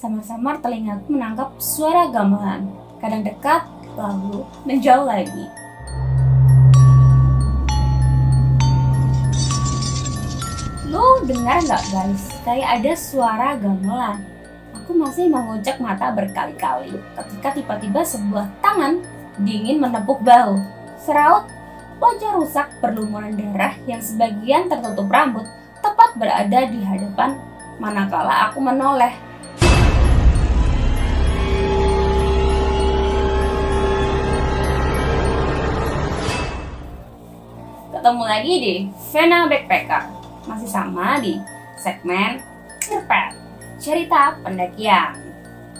samar-samar telingaku menangkap suara gamelan. Kadang dekat, lalu menjauh lagi. Lo dengar nggak guys? Kayak ada suara gamelan. Aku masih mengucek mata berkali-kali ketika tiba-tiba sebuah tangan dingin menepuk bahu. Seraut, wajah rusak berlumuran darah yang sebagian tertutup rambut tepat berada di hadapan manakala aku menoleh. Ketemu lagi di Vena Backpacker, masih sama di segmen cerita pendakian.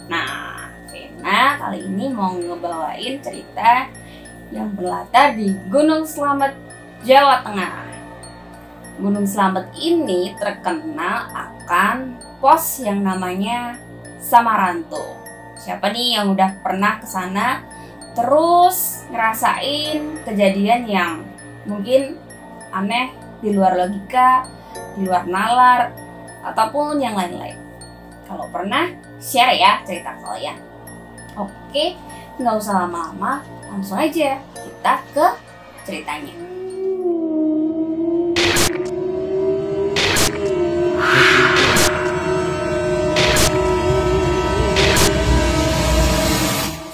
Nah, Vena kali ini mau ngebawain cerita yang berlatar di Gunung Slamet, Jawa Tengah. Gunung Slamet ini terkenal akan pos yang namanya Samaranto. Siapa nih yang udah pernah ke sana terus ngerasain kejadian yang mungkin aneh, di luar logika, di luar nalar, ataupun yang lain-lain. Kalau pernah, share ya cerita kalian. Oke, nggak usah lama-lama, langsung aja kita ke ceritanya.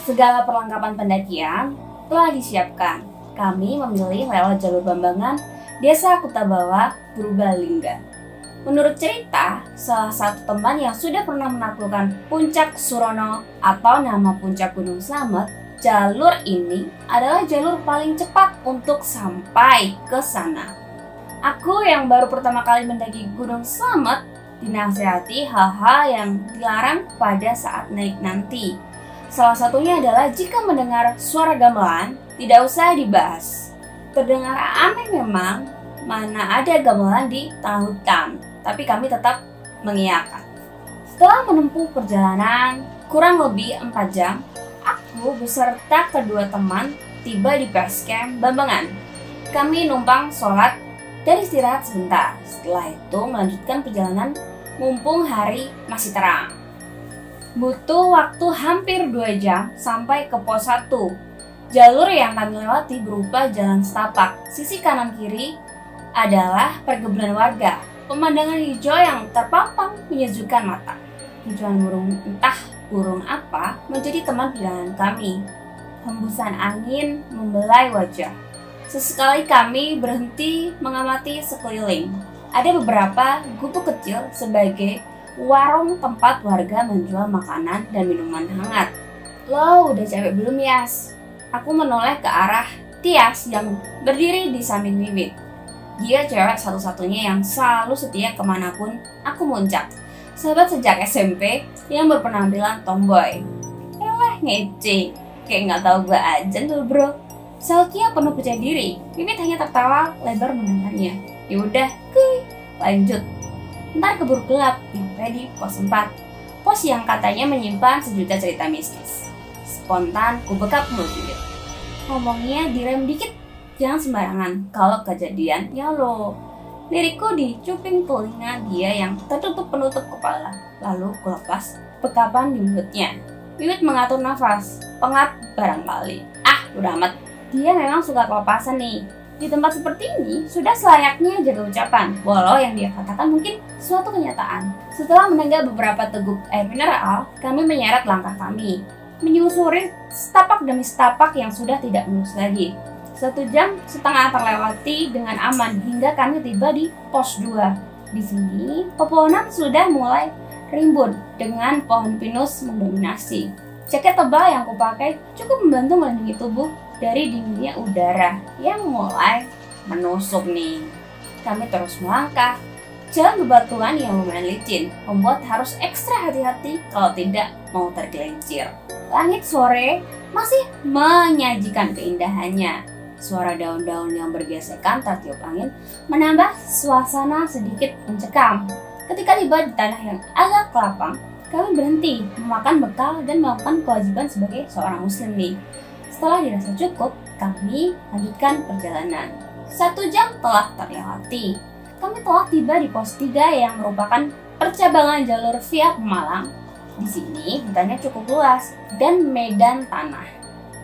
Segala perlengkapan pendakian telah disiapkan. Kami memilih lewat jalur Bambangan, Desa Kutabawa, Purbalingga. Menurut cerita, salah satu teman yang sudah pernah menaklukkan Puncak Surono atau nama Puncak Gunung Slamet, jalur ini adalah jalur paling cepat untuk sampai ke sana. Aku yang baru pertama kali mendaki Gunung Slamet dinasihati hal-hal yang dilarang pada saat naik nanti. Salah satunya adalah jika mendengar suara gamelan, tidak usah dibahas. Terdengar aneh memang, mana ada gamelan di tengah hutan, tapi kami tetap mengiyakan. Setelah menempuh perjalanan kurang lebih 4 jam, aku beserta kedua teman tiba di base camp Bambangan. Kami numpang sholat dan istirahat sebentar. Setelah itu melanjutkan perjalanan mumpung hari masih terang. Butuh waktu hampir 2 jam sampai ke pos 1. Jalur yang kami lewati berupa jalan setapak. Sisi kanan kiri adalah perkebunan warga. Pemandangan hijau yang terpampang menyejukkan mata. Hijauan burung, entah burung apa, menjadi teman perjalanan kami. Hembusan angin membelai wajah. Sesekali kami berhenti mengamati sekeliling. Ada beberapa gubuk kecil sebagai warung tempat warga menjual makanan dan minuman hangat. Lo udah capek belum, Yas? Aku menoleh ke arah Tias yang berdiri di samping Wiwit. Dia cewek satu-satunya yang selalu setia kemanapun aku muncak. Sahabat sejak SMP yang berpenampilan tomboy. Ngece, kayak nggak tahu gue aja tuh bro. Sautnya penuh percaya diri. Wiwit hanya tertawa lebar mendengarnya. Yaudah, lanjut. Ntar keburu gelap, nyampe di pos 4. Pos yang katanya menyimpan sejuta cerita mistis. Spontan ku bekap mulut Wiwit. Ngomongnya direm dikit, jangan sembarangan. Kalau kejadian, ya lo. Lirikku dicuping telinga dia yang tertutup penutup kepala. Lalu ku lepas bekapan di mulutnya. Wiwit mengatur nafas, pengap barangkali. Udah amat. Dia memang suka kelepasan nih. Di tempat seperti ini, sudah selayaknya jaga ucapan, walau yang dia katakan mungkin suatu kenyataan. Setelah menenggak beberapa teguk air mineral, kami menyeret langkah kami, menyusuri setapak demi setapak yang sudah tidak mulus lagi. 1,5 jam terlewati dengan aman hingga kami tiba di pos 2. Di sini, pepohonan sudah mulai rimbun dengan pohon pinus mendominasi. Jaket tebal yang kupakai cukup membantu melindungi tubuh dari dinginnya udara yang mulai menusuk nih. Kami terus melangkah. Jalan bebatuan yang lumayan licin, membuat harus ekstra hati-hati kalau tidak mau tergelincir. Langit sore masih menyajikan keindahannya. Suara daun-daun yang bergesekan tertiup angin menambah suasana sedikit mencekam. Ketika tiba di tanah yang agak lapang, kami berhenti memakan bekal dan melakukan kewajiban sebagai seorang muslim nih. Setelah dirasa cukup, kami lanjutkan perjalanan. 1 jam telah terlewati. Kami telah tiba di pos 3 yang merupakan percabangan jalur via Pemalang. Di sini hutannya cukup luas dan medan tanah.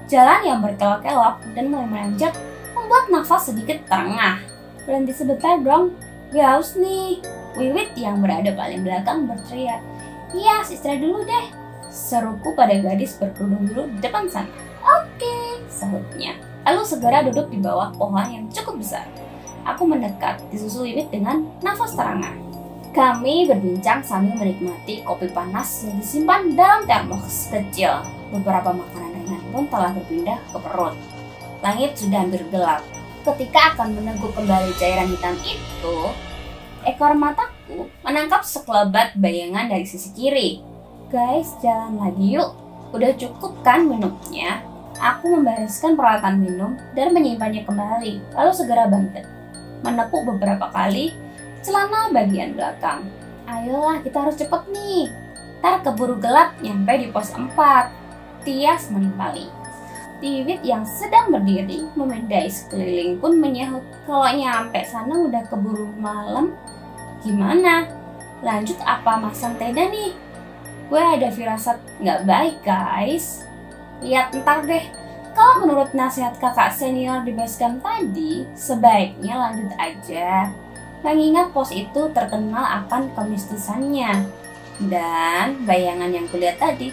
Jalan yang berkelok-kelok dan mulai menanjak membuat nafas sedikit terengah. Berhenti sebentar dong, gue haus nih. Wiwit yang berada paling belakang berteriak. Iya, istirahat dulu deh, seruku pada gadis berkerudung biru di depan sana. Oke, sahutnya. Lalu segera duduk di bawah pohon yang cukup besar. Aku mendekat, disusul Wiwit dengan nafas terengah. Kami berbincang sambil menikmati kopi panas yang disimpan dalam termos kecil. Beberapa makanan ringan pun telah berpindah ke perut. Langit sudah hampir gelap. Ketika akan meneguk kembali cairan hitam itu, ekor mataku menangkap sekelebat bayangan dari sisi kiri. Guys, jalan lagi yuk. Udah cukup kan minumnya? Aku membereskan peralatan minum dan menyimpannya kembali, lalu segera bangkit. Menepuk beberapa kali celana bagian belakang. Ayolah, kita harus cepet nih. Ntar keburu gelap nyampe di pos 4. Tias menimpali. Wiwit yang sedang berdiri memendai sekeliling pun menyahut. Kalau nyampe sana udah keburu malam, gimana? Lanjut apa masang tenda nih? Gue ada firasat nggak baik guys. Lihat ntar deh. Kalau menurut nasihat kakak senior di basecamp tadi, sebaiknya lanjut aja. Mengingat pos itu terkenal akan kemistisannya. Dan bayangan yang kulihat tadi,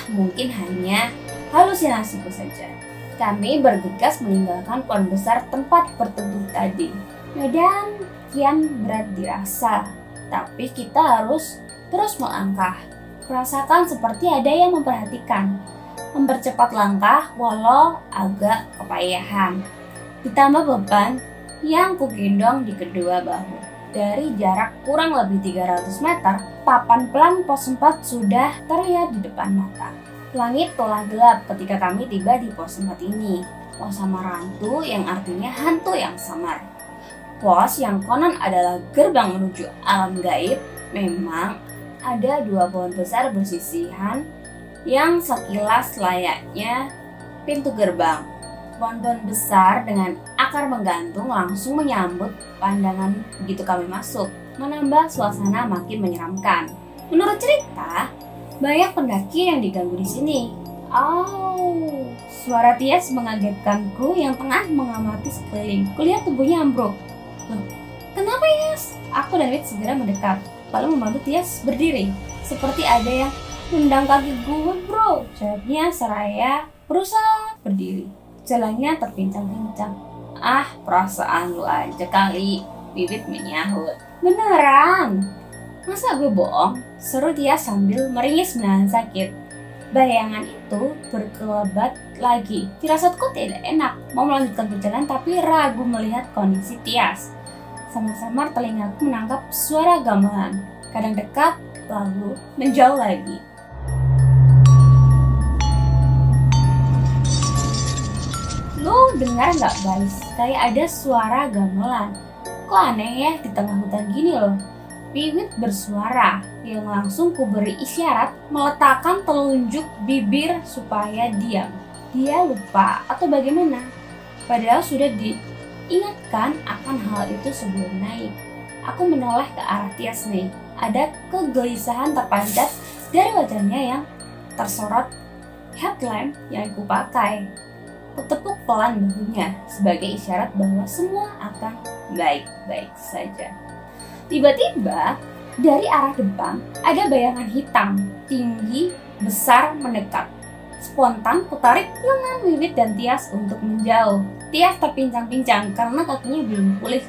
mungkin hanya halusinasiku saja. Kami bergegas meninggalkan pohon besar tempat berteduh tadi. Medan kian berat dirasa, tapi kita harus terus melangkah. Kurasakan seperti ada yang memperhatikan. Mempercepat langkah walau agak kepayahan. Ditambah beban yang kugendong di kedua bahu. Dari jarak kurang lebih 300 meter, papan pelang pos 4 sudah terlihat di depan mata. Langit telah gelap ketika kami tiba di pos 4 ini. Pos samar hantu yang artinya hantu yang samar. Pos yang konon adalah gerbang menuju alam gaib. Memang ada 2 pohon besar bersisihan yang sekilas layaknya pintu gerbang. Pohon-pohon besar dengan akar menggantung langsung menyambut pandangan begitu kami masuk, menambah suasana makin menyeramkan. Menurut cerita, banyak pendaki yang diganggu di sini. Suara Tias mengagetkanku yang tengah mengamati sekeliling. Kulihat tubuhnya ambruk. Loh, kenapa Yas? Aku dan Wit segera mendekat, lalu membantu Tias berdiri. Seperti ada yang nendang kaki gue bro, jawabnya seraya berusaha berdiri. Jalannya terpincang-pincang. Perasaan lu aja kali, Wiwit menyahut. Beneran? Masa gue bohong? Seru dia sambil meringis menahan sakit. Bayangan itu berkelebat lagi. Firasatku tidak enak, mau melanjutkan perjalanan tapi ragu melihat kondisi Tias. Samar-samar telingaku menangkap suara gamelan. Kadang dekat, lalu menjauh lagi. Lu dengar nggak guys? Kayak ada suara gamelan. Kok aneh ya di tengah hutan gini loh. Wiwit bersuara yang langsung kuberi isyarat meletakkan telunjuk bibir supaya diam. Dia lupa atau bagaimana? Padahal sudah diingatkan akan hal itu sebelum naik. Aku menoleh ke arah Tias nih. Ada kegelisahan terpancar dari wajahnya yang tersorot headlamp yang aku pakai. Kutepuk pelan bahunya sebagai isyarat bahwa semua akan baik-baik saja. Tiba-tiba dari arah depan ada bayangan hitam, tinggi, besar mendekat. Spontan kutarik lengan Wiwit dan Tias untuk menjauh. Tias terpincang-pincang karena kakinya belum pulih.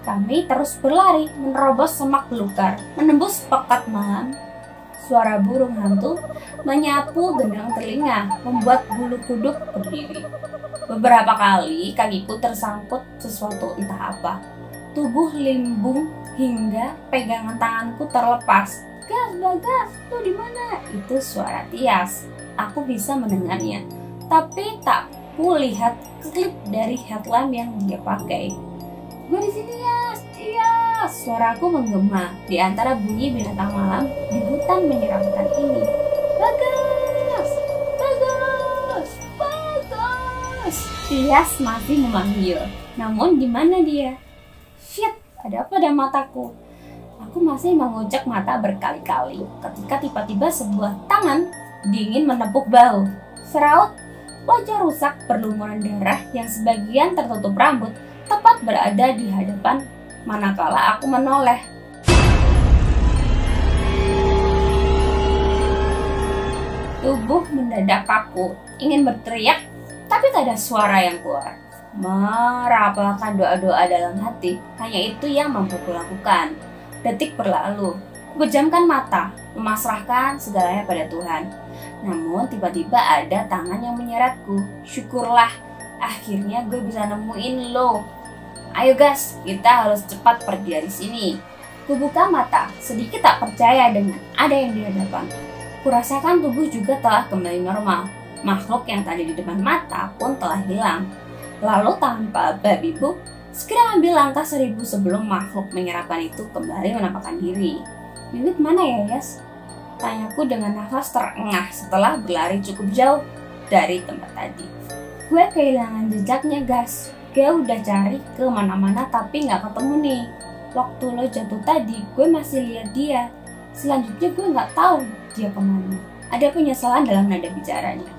Kami terus berlari menerobos semak belukar, menembus pekat malam. Suara burung hantu menyapu gendang telinga, membuat bulu kuduk berdiri. Beberapa kali kakiku tersangkut sesuatu entah apa. Tubuh limbung hingga pegangan tanganku terlepas. Gas, Bagas, tuh di mana? Itu suara Tias. Aku bisa mendengarnya, tapi tak kulihat klip dari headlamp yang dia pakai. Gue di sini ya, Tias. Suaraku menggema di antara bunyi binatang malam di hutan menyeramkan ini. Bagas, Bagas, Bagas. Tias masih memanggil. Namun di mana dia? Shit, ada apa dalam mataku? Aku Aku masih mengucek mata berkali-kali ketika tiba-tiba sebuah tangan dingin menepuk bahu. Seraut, wajah rusak berlumuran darah yang sebagian tertutup rambut tepat berada di hadapan manakala aku menoleh. Tubuh mendadak kaku, ingin berteriak, tapi tak ada suara yang keluar. Merapalkan doa-doa dalam hati, hanya itu yang mampu kulakukan. Detik berlalu, pejamkan mata, memasrahkan segalanya pada Tuhan. Namun tiba-tiba ada tangan yang menyeretku. Syukurlah, akhirnya gue bisa nemuin lo. Ayo gas, kita harus cepat pergi dari sini. Kubuka mata, sedikit tak percaya dengan ada yang di hadapan. Kurasakan tubuh juga telah kembali normal. Makhluk yang tadi di depan mata pun telah hilang. Lalu tanpa babi bu, segera ambil langkah 1000 sebelum makhluk menyerapkan itu kembali menampakkan diri. Wiwit mana ya, Yas? Tanyaku dengan nafas terengah setelah berlari cukup jauh dari tempat tadi. Gue kehilangan jejaknya, gas. Gue udah cari ke mana-mana tapi nggak ketemu nih. Waktu lo jatuh tadi, gue masih lihat dia. Selanjutnya gue nggak tahu dia kemana. Ada penyesalan dalam nada bicaranya.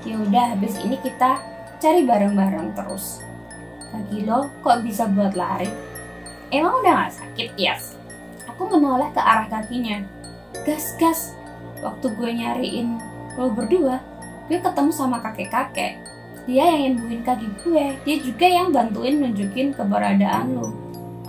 Ya udah, habis ini kita cari bareng-bareng terus. Kaki lo kok bisa buat lari? Emang udah gak sakit, Yas? Aku menoleh ke arah kakinya. Gas. Waktu gue nyariin lo berdua, gue ketemu sama kakek-kakek. Dia yang nyembuhin kaki gue. Dia juga yang bantuin nunjukin keberadaan lo.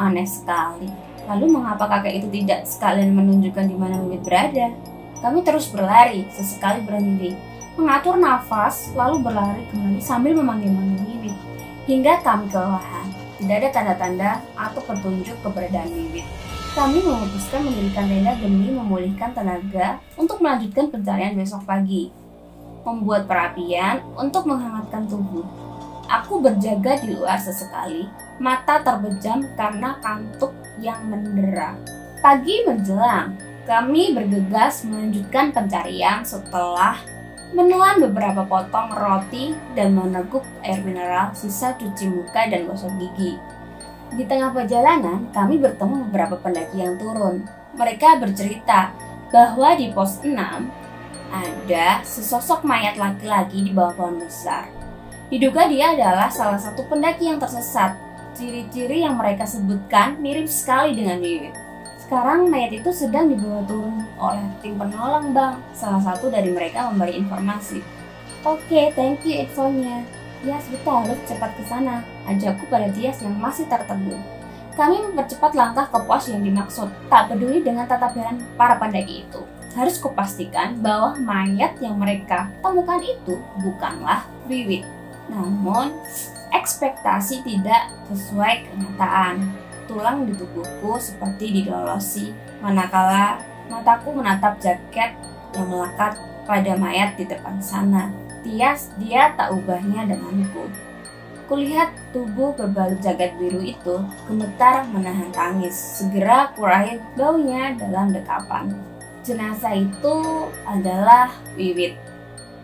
Aneh sekali. Lalu mengapa kakek itu tidak sekalian menunjukkan di mana Wiwit berada? Kami terus berlari, sesekali berhenti, mengatur nafas, lalu berlari kembali sambil memanggil-manggil Wiwit. Hingga kami kelelahan, tidak ada tanda-tanda atau petunjuk keberadaan Wiwit. Kami memutuskan mendirikan tenda demi memulihkan tenaga untuk melanjutkan pencarian besok pagi. Membuat perapian untuk menghangatkan tubuh. Aku berjaga di luar sesekali, mata terbejam karena kantuk yang mendera. Pagi menjelang, kami bergegas melanjutkan pencarian setelah menelan beberapa potong roti dan meneguk air mineral sisa cuci muka dan gosok gigi. Di tengah perjalanan, kami bertemu beberapa pendaki yang turun. Mereka bercerita bahwa di pos 6 ada sesosok mayat laki-laki di bawah pohon besar. Diduga dia adalah salah satu pendaki yang tersesat. Ciri-ciri yang mereka sebutkan mirip sekali dengan Wiwit. Sekarang mayat itu sedang dibawa turun oleh tim penolong, Bang. Salah satu dari mereka memberi informasi. Oke, thank you infonya. Tias, kita harus cepat ke sana. Ajakku pada Tias yang masih tertegun. Kami mempercepat langkah ke pos yang dimaksud. Tak peduli dengan tatapan para pendaki itu. Harus kupastikan bahwa mayat yang mereka temukan itu bukanlah Wiwit. Namun, ekspektasi tidak sesuai kenyataan. Tulang di tubuhku seperti dilolosi, manakala mataku menatap jaket yang melekat pada mayat di depan sana. Tias, dia tak ubahnya denganku. Kulihat tubuh berbalut jaket biru itu gemetar menahan tangis. Segera kuraih baunya dalam dekapan. Jenazah itu adalah Wiwit,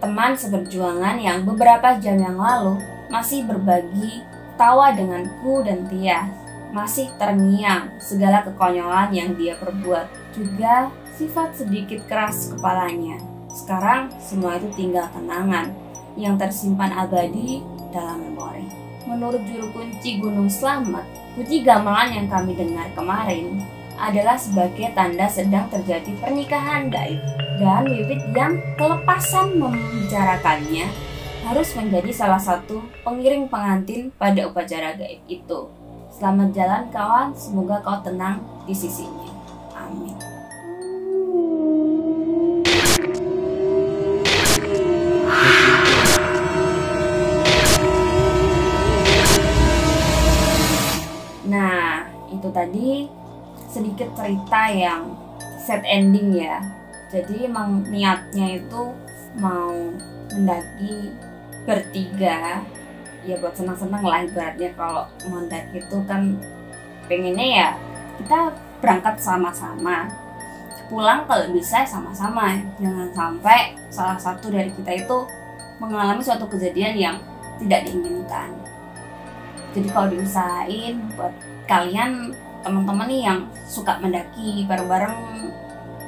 teman seperjuangan yang beberapa jam yang lalu masih berbagi tawa denganku dan Tias. Masih terngiang segala kekonyolan yang dia perbuat, juga sifat sedikit keras kepalanya. Sekarang semua itu tinggal kenangan yang tersimpan abadi dalam memori. Menurut juru kunci Gunung Slamet, kunci gamelan yang kami dengar kemarin adalah sebagai tanda sedang terjadi pernikahan gaib, dan Wiwit yang kelepasan membicarakannya harus menjadi salah satu pengiring pengantin pada upacara gaib itu. Selamat jalan kawan, semoga kau tenang di sisinya. Amin. Nah, itu tadi sedikit cerita yang sad ending ya. Jadi emang niatnya itu mau mendaki bertiga, ya buat senang-senang lah ibaratnya. Kalau mendaki itu kan pengennya ya kita berangkat sama-sama, pulang kalau bisa sama-sama. Jangan sampai salah satu dari kita itu mengalami suatu kejadian yang tidak diinginkan. Jadi kalau diusahain buat kalian teman-teman nih yang suka mendaki bareng-bareng,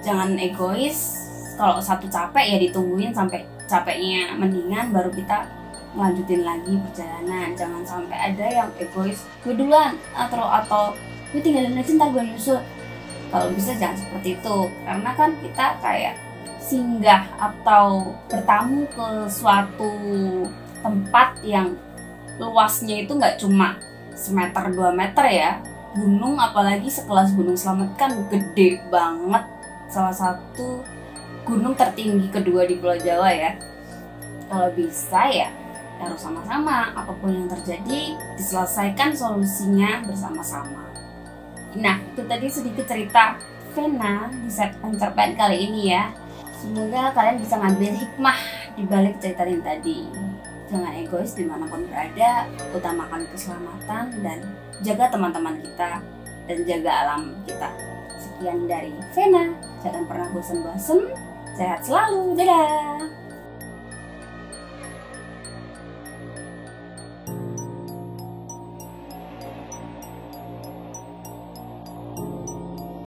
jangan egois. Kalau satu capek ya ditungguin sampai capeknya mendingan baru kita melanjutin lagi perjalanan. Jangan sampai ada yang egois, gue duluan atau gue tinggalin aja ntar gue nyusul. Kalau bisa jangan seperti itu, karena kan kita kayak singgah atau bertamu ke suatu tempat yang luasnya itu nggak cuma semeter 2 meter ya. Gunung, apalagi sekelas Gunung Slamet kan gede banget, salah satu gunung tertinggi kedua di Pulau Jawa ya. Kalau bisa ya harus sama-sama, apapun yang terjadi diselesaikan solusinya bersama-sama. Nah, itu tadi sedikit cerita Vena di set pencerpen kali ini ya. Semoga kalian bisa ngambil hikmah di balik cerita yang tadi. Jangan egois dimanapun berada, utamakan keselamatan dan jaga teman-teman kita dan jaga alam kita. Sekian dari Vena, jangan pernah bosan-bosan, sehat selalu, dadah!